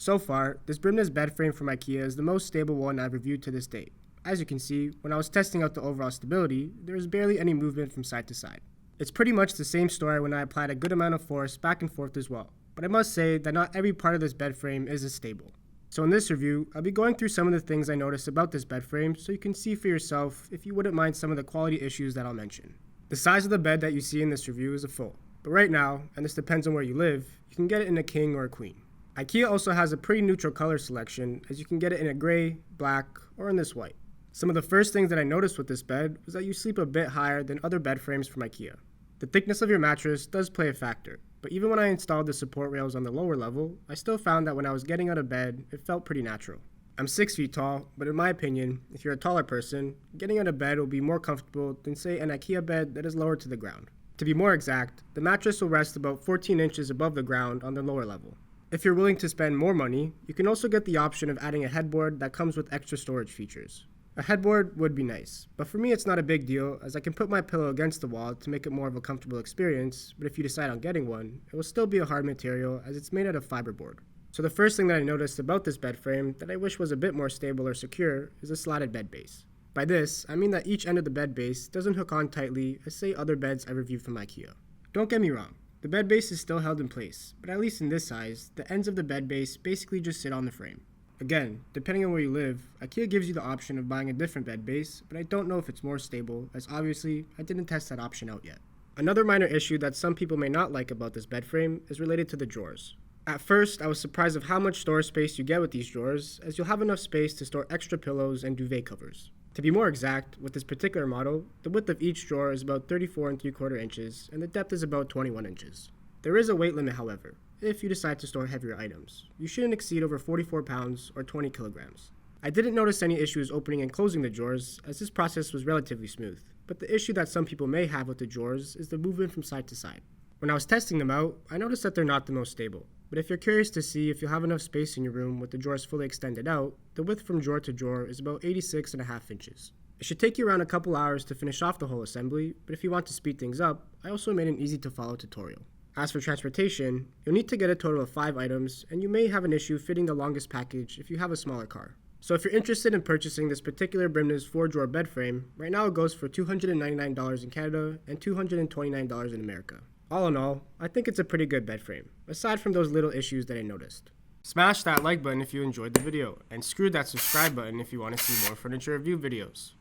So far, this Brimnes bed frame from IKEA is the most stable one I've reviewed to this date. As you can see, when I was testing out the overall stability, there was barely any movement from side to side. It's pretty much the same story when I applied a good amount of force back and forth as well, but I must say that not every part of this bed frame is as stable. So in this review, I'll be going through some of the things I noticed about this bed frame so you can see for yourself if you wouldn't mind some of the quality issues that I'll mention. The size of the bed that you see in this review is a full, but right now, and this depends on where you live, you can get it in a king or a queen. IKEA also has a pretty neutral color selection, as you can get it in a gray, black, or in this white. Some of the first things that I noticed with this bed was that you sleep a bit higher than other bed frames from IKEA. The thickness of your mattress does play a factor, but even when I installed the support rails on the lower level, I still found that when I was getting out of bed, it felt pretty natural. I'm 6 feet tall, but in my opinion, if you're a taller person, getting out of bed will be more comfortable than say an IKEA bed that is lower to the ground. To be more exact, the mattress will rest about 14 inches above the ground on the lower level. If you're willing to spend more money, you can also get the option of adding a headboard that comes with extra storage features. A headboard would be nice, but for me it's not a big deal as I can put my pillow against the wall to make it more of a comfortable experience, but if you decide on getting one, it will still be a hard material as it's made out of fiberboard. So the first thing that I noticed about this bed frame that I wish was a bit more stable or secure is a slatted bed base. By this, I mean that each end of the bed base doesn't hook on tightly as say other beds I reviewed from IKEA. Don't get me wrong, the bed base is still held in place, but at least in this size, the ends of the bed base basically just sit on the frame. Again, depending on where you live, IKEA gives you the option of buying a different bed base, but I don't know if it's more stable, as obviously, I didn't test that option out yet. Another minor issue that some people may not like about this bed frame is related to the drawers. At first, I was surprised of how much storage space you get with these drawers, as you'll have enough space to store extra pillows and duvet covers. To be more exact, with this particular model, the width of each drawer is about 34 3/4 inches, and the depth is about 21 inches. There is a weight limit, however, if you decide to store heavier items. You shouldn't exceed over 44 pounds or 20 kilograms. I didn't notice any issues opening and closing the drawers, as this process was relatively smooth, but the issue that some people may have with the drawers is the movement from side to side. When I was testing them out, I noticed that they're not the most stable, but if you're curious to see if you'll have enough space in your room with the drawers fully extended out, the width from drawer to drawer is about 86.5 inches. It should take you around a couple hours to finish off the whole assembly, but if you want to speed things up, I also made an easy to follow tutorial. As for transportation, you'll need to get a total of 5 items, and you may have an issue fitting the longest package if you have a smaller car. So if you're interested in purchasing this particular Brimnes 4-drawer bed frame, right now it goes for $299 in Canada and $229 in America. All in all, I think it's a pretty good bed frame, aside from those little issues that I noticed. Smash that like button if you enjoyed the video, and screw that subscribe button if you want to see more furniture review videos.